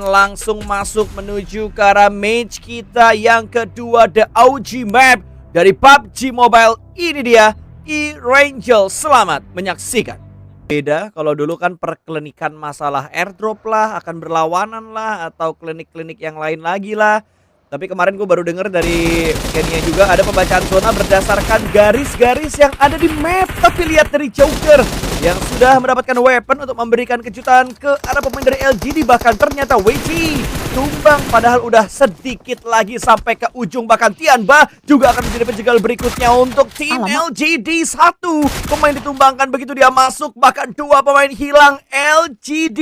langsung masuk menuju ke arah match kita yang kedua, The OG Map dari PUBG Mobile. Ini dia E-Rangel, selamat menyaksikan. Beda kalau dulu kan perklinikan masalah airdrop lah, akan berlawanan lah, atau klinik-klinik yang lain lagi lah. Tapi kemarin gue baru denger dari Kenya juga ada pembacaan zona berdasarkan garis-garis yang ada di map. Tapi lihat dari Joker yang sudah mendapatkan weapon untuk memberikan kejutan ke arah pemain dari LGD. Bahkan ternyata WG tumbang padahal udah sedikit lagi sampai ke ujung. Bahkan Tianba juga akan menjadi penjegal berikutnya untuk tim LGD. Satu pemain ditumbangkan begitu dia masuk, bahkan dua pemain hilang. LGD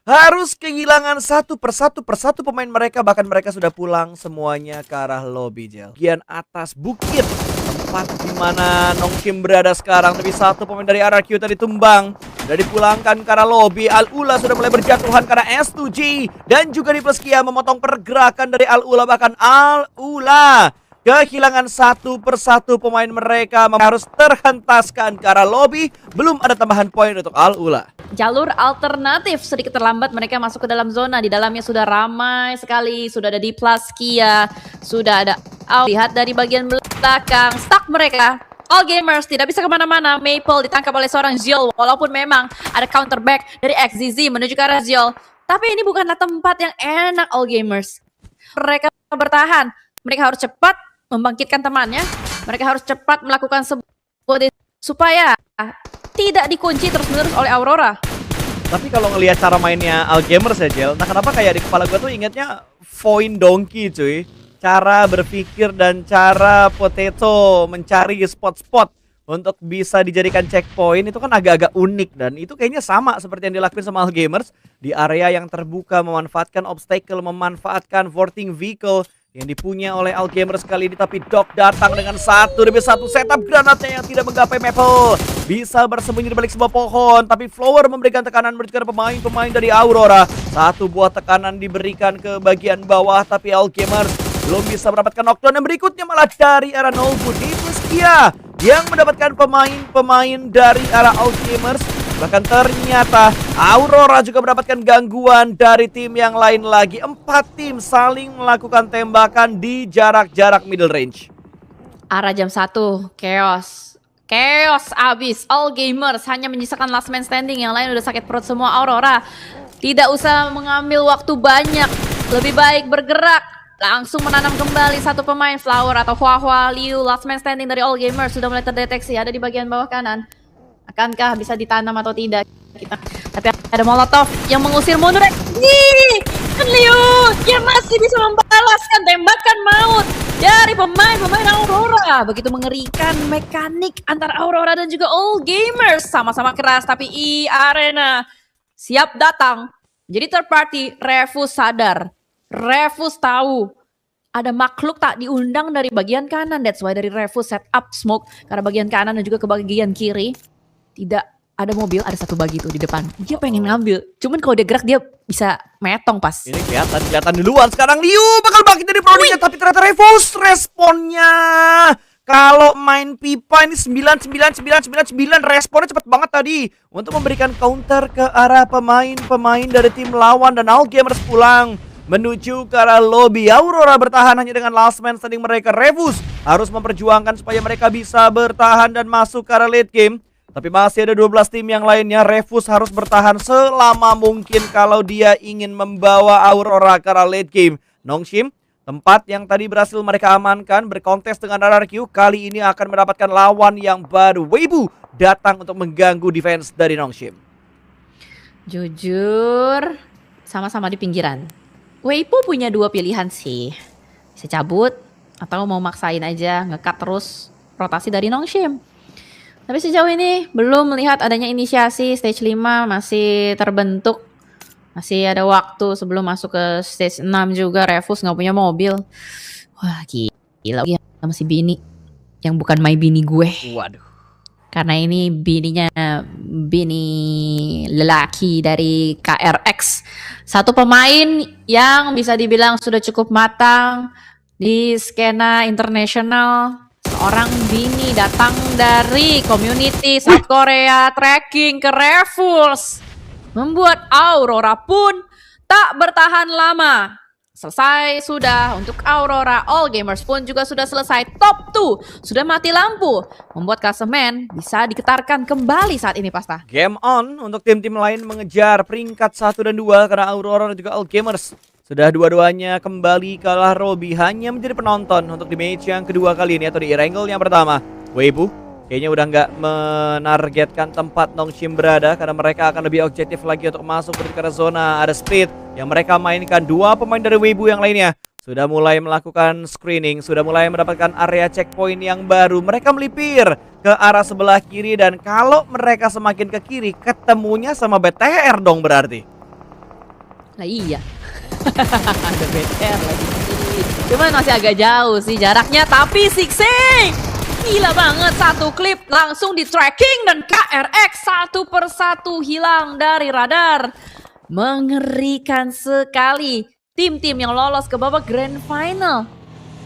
harus kehilangan satu persatu pemain mereka. Bahkan mereka sudah pulang semuanya ke arah lobby Jel. Bagian atas bukit, tempat dimana Nongshim berada sekarang. Tapi satu pemain dari RRQ tadi tumbang, sudah dipulangkan ke arah lobby. Al-Ula sudah mulai berjatuhan karena S2G. Dan juga di Pleskia memotong pergerakan dari Al-Ula. Bahkan Al-Ula kehilangan satu persatu pemain mereka, harus terhentaskan ke arah lobby. Belum ada tambahan poin untuk Al-Ula. Jalur alternatif sedikit terlambat mereka masuk ke dalam zona. Di dalamnya sudah ramai sekali. Sudah ada di Pleskia, sudah ada lihat dari bagian belakang. Stuck mereka. All Gamers tidak bisa kemana-mana. Maple ditangkap oleh seorang Ziol. Walaupun memang ada counter back dari XZZ menuju ke arah Ziol, tapi ini bukanlah tempat yang enak All Gamers. Mereka bertahan. Mereka harus cepat membangkitkan temannya. Mereka harus cepat melakukan sebuah supaya tidak dikunci terus-menerus oleh Aurora. Tapi kalau ngelihat cara mainnya Algamers ya Jel, nah kenapa kayak di kepala gue tuh ingatnya Voin Donkey cuy. Cara berpikir dan cara Potato mencari spot-spot untuk bisa dijadikan checkpoint itu kan agak-agak unik. Dan itu kayaknya sama seperti yang dilakuin sama Algamers di area yang terbuka, memanfaatkan obstacle, memanfaatkan voting vehicle yang dipunya oleh Algamers kali ini. Tapi Doc datang dengan satu demi satu setup granatnya yang tidak menggapai Maple. Bisa bersembunyi di balik sebuah pohon, tapi Flower memberikan tekanan menuju ke pemain-pemain dari Aurora. Satu buah tekanan diberikan ke bagian bawah, tapi Algamers belum bisa mendapatkan knockdown. Yang berikutnya malah dari arah Nolbu di Pleskia yang mendapatkan pemain-pemain dari arah Algamers. Bahkan ternyata Aurora juga mendapatkan gangguan dari tim yang lain lagi. 4 tim saling melakukan tembakan di jarak-jarak middle range. Arah jam 1, chaos. Chaos abis. All Gamers hanya menyisakan last man standing. Yang lain udah sakit perut semua. Aurora tidak usah mengambil waktu banyak. Lebih baik bergerak. Langsung menanam kembali satu pemain. Flower atau Hua Liu. Last man standing dari All Gamers sudah mulai terdeteksi. Ada di bagian bawah kanan. Akankah bisa ditanam atau tidak? Tapi ada Molotov yang mengusir mundur. Nih, Liu yang masih bisa membalaskan tembakan maut dari pemain Aurora. Begitu mengerikan mekanik antara Aurora dan juga All Gamers. Sama-sama keras, tapi E-Arena siap datang. Jadi third party, Refus sadar. Refus tahu ada makhluk tak diundang dari bagian kanan. That's why dari Refus set up smoke karena bagian kanan dan juga ke bagian kiri. Tidak ada mobil, ada satu bagi tuh di depan. Dia pengen ngambil, cuman kalau dia gerak dia bisa metong pas. Ini kelihatan duluan. Sekarang Liu bakal bangkit dari prodinya, tapi ternyata Refus responnya. Kalau main pipa ini 99 responnya cepet banget tadi untuk memberikan counter ke arah pemain-pemain dari tim lawan. Dan Algamers pulang menuju ke arah lobby. Aurora bertahan hanya dengan last man standing mereka. Refus harus memperjuangkan supaya mereka bisa bertahan dan masuk ke arah late game. Tapi masih ada 12 tim yang lainnya. Refus harus bertahan selama mungkin kalau dia ingin membawa Aurora ke arah late game. Nongshim, tempat yang tadi berhasil mereka amankan, berkontes dengan RRQ, kali ini akan mendapatkan lawan yang baru. Weibo datang untuk mengganggu defense dari Nongshim. Jujur, sama-sama di pinggiran. Weibo punya dua pilihan sih. Bisa cabut, atau mau maksain aja ngekat terus rotasi dari Nongshim. Tapi sejauh ini belum melihat adanya inisiasi. Stage 5 masih terbentuk. Masih ada waktu sebelum masuk ke stage 6 juga. Refus gak punya mobil. Wah gila sama si Bini. Yang bukan my Bini gue. Waduh. Karena ini bininya bini lelaki dari KRX. Satu pemain yang bisa dibilang sudah cukup matang di skena internasional. Seorang bini datang dari community South Korea, tracking ke Refus. Membuat Aurora pun tak bertahan lama. Selesai sudah untuk Aurora. All Gamers pun juga sudah selesai. Top 2 sudah mati lampu, membuat klasemen bisa diketarkan kembali saat ini, Pasta. Game on untuk tim-tim lain mengejar peringkat 1 dan 2 karena Aurora dan juga All Gamers sudah dua-duanya kembali kalah Robby hanya menjadi penonton untuk di match yang kedua kali ini atau di Erangel yang pertama. Weibo kayaknya udah nggak menargetkan tempat Nongshim berada karena mereka akan lebih objektif lagi untuk masuk ke zona. Ada Speed yang mereka mainkan, dua pemain dari Weibo yang lainnya sudah mulai melakukan screening, sudah mulai mendapatkan area checkpoint yang baru. Mereka melipir ke arah sebelah kiri dan kalau mereka semakin ke kiri ketemunya sama BTR dong berarti. Nah iya. Ada BTR lagi. Cuman masih agak jauh sih jaraknya, tapi Sixing gila banget, satu klip langsung di tracking dan KRX satu persatu hilang dari radar. Mengerikan sekali. Tim-tim yang lolos ke babak grand final.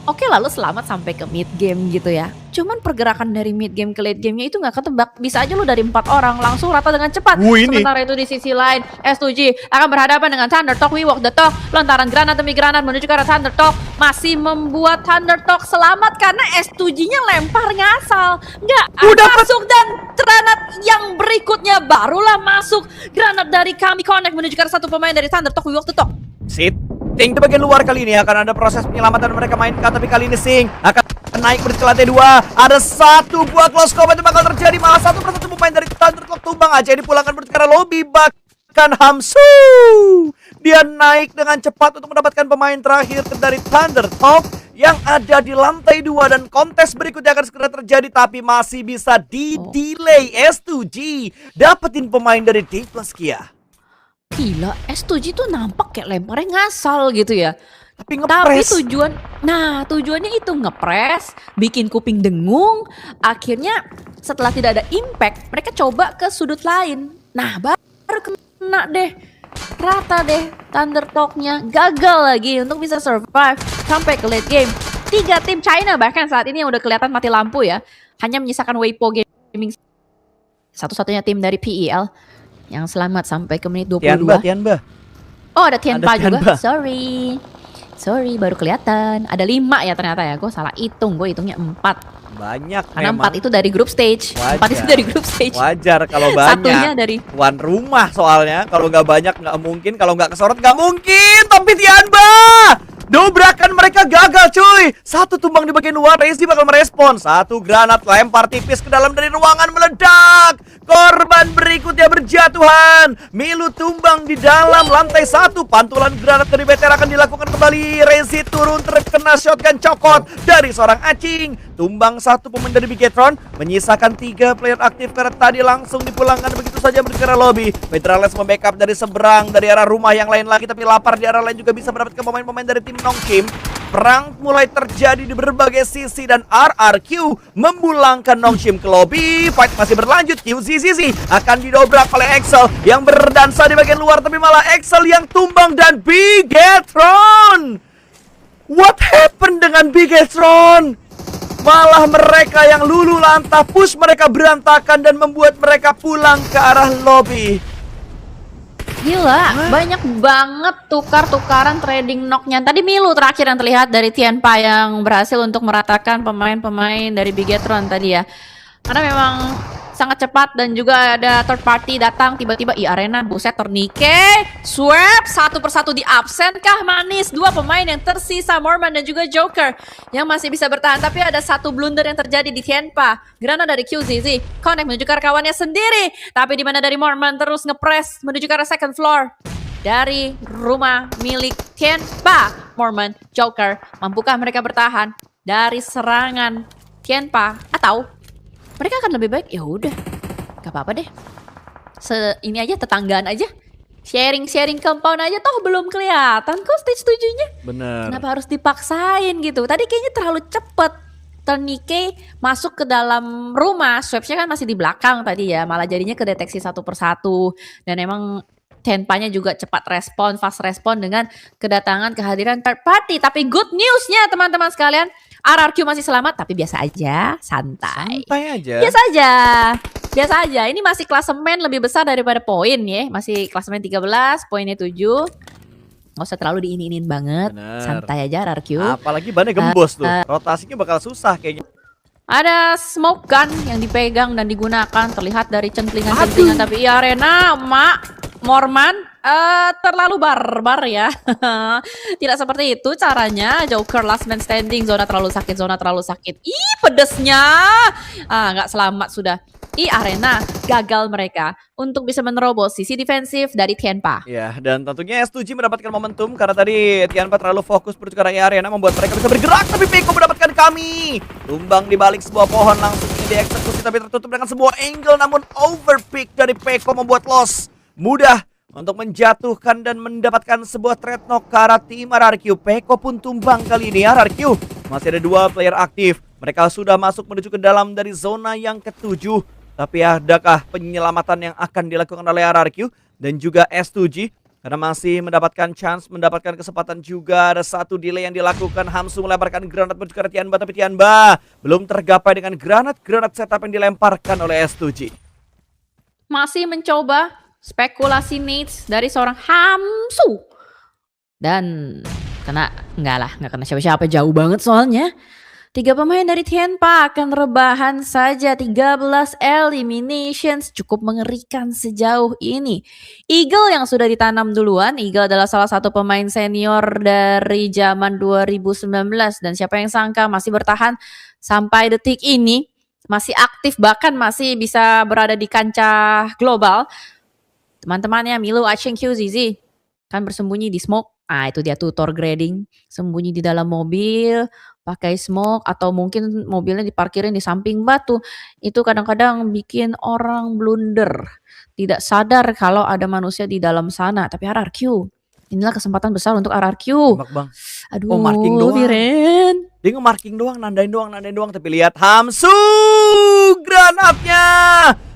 Oke, lalu selamat sampai ke mid game gitu ya. Cuman pergerakan dari mid game ke late game-nya itu nggak ketebak. Bisa aja lu dari 4 orang langsung rata dengan cepat. Sementara itu di sisi lain, S2G akan berhadapan dengan Thundertalk. We walk the talk. Lontaran granat demi granat menuju ke arah Thundertalk. Masih membuat Thundertalk selamat karena S2G-nya lempar ngasal. Nggak masuk dan granat yang berikutnya barulah masuk. Granat dari Kami Connect menuju ke arah satu pemain dari Thundertalk. We walk the talk. Sit. Sing di bagian luar kali ini akan ada proses penyelamatan mereka mainkan, tapi kali ini Sing akan naik ke lantai 2. Ada satu buah close combat yang bakal terjadi, malah satu persatu pemain dari Thunderclock tumbang aja dipulangkan ke arah lobby. Bahkan Hamsu dia naik dengan cepat untuk mendapatkan pemain terakhir dari Thunderclock yang ada di lantai 2 dan kontes berikutnya akan segera terjadi, tapi masih bisa di-delay. S2G dapetin pemain dari D plus Kia. Gila, S2G tuh nampak kayak lemparnya ngasal gitu ya. Tapi ngepres. Tujuannya itu ngepres, bikin kuping dengung. Akhirnya setelah tidak ada impact, mereka coba ke sudut lain. Nah, baru kena deh. Rata deh Thundertalk-nya. Gagal lagi untuk bisa survive sampai ke late game. 3 tim China bahkan saat ini yang udah kelihatan mati lampu ya. Hanya menyisakan Weibo Gaming, satu-satunya tim dari PEL yang selamat sampai ke menit 22. Tianba. Oh, ada Tianpa juga. Tianba. Sorry, baru kelihatan. Ada 5 ya ternyata ya. Gue salah hitung. Gue hitungnya 4. Banyak karena memang. 4 itu dari group stage. 4 itu dari group stage. Wajar kalau banyak. Satunya dari tuan rumah soalnya. Kalau nggak banyak nggak mungkin. Kalau nggak kesorot nggak mungkin. Tapi Tianba, dobrakan mereka gagal cuy. Satu tumbang di bagian luar. Rezi bakal merespon. Satu granat lempar tipis ke dalam dari ruangan, meledak. Korban berikutnya berjatuhan. Milu tumbang di dalam lantai 1. Pantulan granat dari BTR akan dilakukan kembali. Rezi turun terkena shotgun cokot dari seorang acing. Tumbang satu pemain dari Bigetron. Menyisakan 3 player aktif karena tadi langsung dipulangkan begitu saja berkira lobby. Petrales membackup dari seberang dari arah rumah yang lain lagi, tapi lapar di arah lain juga bisa mendapatkan pemain-pemain dari tim Nongshim. Perang mulai terjadi di berbagai sisi dan RRQ memulangkan Nongshim ke lobby. Fight masih berlanjut. QZZZ akan didobrak oleh Excel yang berdansa di bagian luar, tapi malah Excel yang tumbang dan Bigetron. What happened dengan Bigetron? Malah mereka yang lulu lantah, push mereka berantakan dan membuat mereka pulang ke arah lobby. Gila, banyak banget tukar-tukaran trading knock-nya. Tadi Milu terakhir yang terlihat dari Tianpa yang berhasil untuk meratakan pemain-pemain dari Bigetron tadi ya. Karena memang sangat cepat dan juga ada third party datang tiba-tiba arena buset ternike. Swap satu persatu di absen kah manis. 2 pemain yang tersisa, Morman dan juga Joker yang masih bisa bertahan, tapi ada satu blunder yang terjadi di Tianpa. Granat dari QZZ connect menuju ke arah kawannya sendiri, tapi di mana dari Morman terus ngepres menuju ke arah second floor dari rumah milik Tianpa. Morman, Joker, mampukah mereka bertahan dari serangan Tianpa atau mereka akan lebih baik? Ya udah, gak apa-apa deh. Ini aja tetanggaan aja, sharing compound aja, toh belum kelihatan kok stage 7-nya. Bener. Kenapa harus dipaksain gitu? Tadi kayaknya terlalu cepet. Ternike masuk ke dalam rumah, swapsnya kan masih di belakang tadi ya, malah jadinya kedeteksi satu persatu. Dan emang Tenpanya juga cepat respon, fast respon dengan kedatangan kehadiran third party. Tapi good newsnya teman-teman sekalian, RRQ masih selamat, tapi biasa aja, santai. Santai aja. Biasa aja. Ini masih klasemen lebih besar daripada poin ya. Masih klasemen 13, poinnya 7. nggak usah terlalu diinin banget. Bener. Santai aja RRQ. Apalagi bannya gembos tuh. Rotasinya bakal susah kayaknya. Ada smoke gun yang dipegang dan digunakan, terlihat dari centlingan-centlingan. Tapi Arena, Morman, terlalu barbar ya. Tidak seperti itu caranya. Joker last man standing, zona terlalu sakit. Ih, pedesnya. Nggak selamat sudah. Arena gagal mereka untuk bisa menerobos sisi defensif dari Tianpa. Ya, dan tentunya S2G mendapatkan momentum karena tadi Tianpa terlalu fokus bertukar Arena membuat mereka bisa bergerak, tapi Peko mendapatkan kami. Tumbang di balik sebuah pohon, langsung ini dieksekusi tapi tertutup dengan sebuah angle, namun overpick dari Peko membuat loss mudah untuk menjatuhkan dan mendapatkan sebuah trade knock ke arah tim RRQ. Peko pun tumbang kali ini. RRQ masih ada 2 player aktif. Mereka sudah masuk menuju ke dalam dari zona yang ke-7. Tapi adakah penyelamatan yang akan dilakukan oleh RRQ dan juga S2G? Karena masih mendapatkan chance, mendapatkan kesempatan juga. Ada satu delay yang dilakukan. Hamsu melemparkan granat menuju ke arah Tianba, tapi Tianba belum tergapai dengan granat setup yang dilemparkan oleh S2G. Masih mencoba spekulasi nades dari seorang Hamsu. Dan nggak kena siapa-siapa, jauh banget soalnya. 3 pemain dari Tianpa akan rebahan saja. 13 eliminations, cukup mengerikan sejauh ini. Eagle yang sudah ditanam duluan. Eagle adalah salah satu pemain senior dari zaman 2019. Dan siapa yang sangka masih bertahan sampai detik ini. Masih aktif, bahkan masih bisa berada di kancah global. Teman-temannya Milo, Acheng, QZZ kan bersembunyi di smoke. Itu dia tutor grading. Sembunyi di dalam mobil, pakai smoke, atau mungkin mobilnya diparkirin di samping batu. Itu kadang-kadang bikin orang blunder, tidak sadar kalau ada manusia di dalam sana. Tapi RRQ, inilah kesempatan besar untuk RRQ. Tembak, Bang. Aduh, marking doang. Viren. Dia nge-marking doang, nandain doang. Tapi lihat Hamsu, granatnya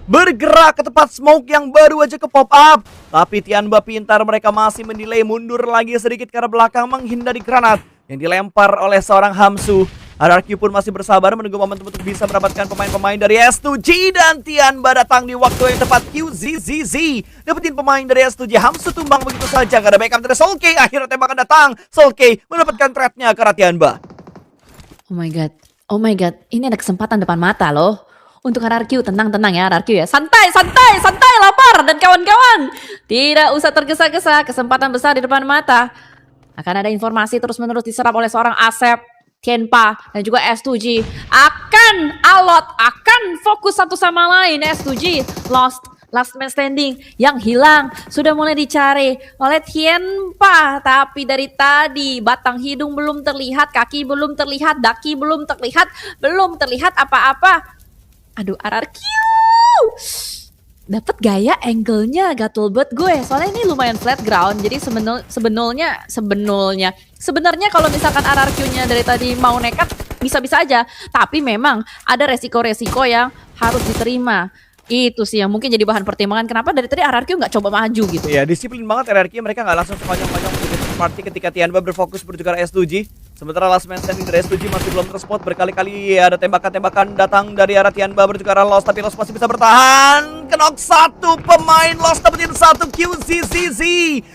bergerak ke tempat smoke yang baru aja ke pop up. Tapi Tianba pintar, mereka masih mendelay, mundur lagi sedikit karena belakang menghindari granat yang dilempar oleh seorang Hamsu. RRQ pun masih bersabar menunggu momentum untuk bisa mendapatkan pemain-pemain dari S2G. Dan Tianba datang di waktu yang tepat. QZZZ dapetin pemain dari S2G. Hamsu tumbang begitu saja, gak ada backup dari Solkay. Akhirnya tembakan datang, Solkay mendapatkan threat-nya ke arah Tianba. Oh my god, ini ada kesempatan depan mata loh. Untuk RRQ, tenang ya RRQ ya. Santai lapar dan kawan-kawan. Tidak usah tergesa-gesa, kesempatan besar di depan mata. Akan ada informasi terus-menerus diserap oleh seorang Asep, Tianpa, dan juga S2G. Akan alot, akan fokus satu sama lain. S2G last man standing yang hilang sudah mulai dicari oleh Tianpa. Tapi dari tadi batang hidung belum terlihat, kaki belum terlihat, daki belum terlihat apa-apa. Aduh, RRQ dapat gaya angle-nya gatul banget gue. Soalnya ini lumayan flat ground. Jadi sebenarnya kalau misalkan RRQ-nya dari tadi mau nekat, bisa-bisa aja. Tapi memang ada resiko-resiko yang harus diterima. Itu sih yang mungkin jadi bahan pertimbangan kenapa dari tadi RRQ nggak coba maju gitu. Iya, disiplin banget RRQ, mereka nggak langsung sepanjang-panjang party ketika Tianba berfokus menuju ke S2G. Sementara last man standing dari S2G masih belum terspot. Berkali-kali ada tembakan-tembakan datang dari arah Tianba menuju ke arah Lost, tapi Lost masih bisa bertahan. Knock satu pemain, Lost dapetin satu. QZZZ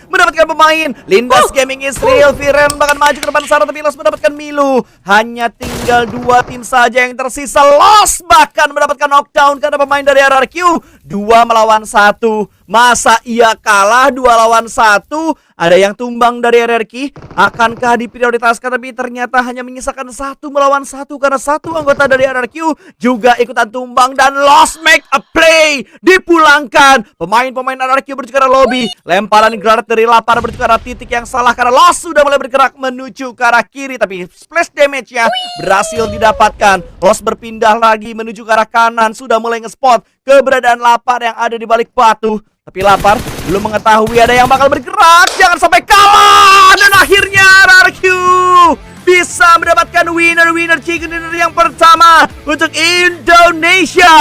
mendapatkan pemain. Lindas Gaming Israel, Viren bahkan maju ke depan sana, tapi Lost mendapatkan Milu. Hanya tinggal 2 tim saja yang tersisa. Lost bahkan mendapatkan knockdown karena pemain dari RRQ 2 melawan 1. Masa ia kalah 2 lawan 1? Ada yang tumbang dari RRQ. Akankah diprioritaskan? Tapi ternyata hanya menyisakan 1 melawan 1 karena 1 anggota dari RRQ juga ikutan tumbang. Dan Lost make a play, dipulangkan. Pemain-pemain RRQ menuju ke arah lobby. Lemparan granat dari Lapar menuju ke arah titik yang salah karena Lost sudah mulai bergerak menuju ke arah kiri. Tapi splash damage-nya berhasil didapatkan. Lost berpindah lagi menuju ke arah kanan. Sudah mulai nge-spot keberadaan Lapar yang ada di balik batu. Tapi Lapar belum mengetahui ada yang bakal bergerak. Jangan sampai kalah. Dan akhirnya RRQ bisa mendapatkan winner chicken dinner yang pertama untuk Indonesia.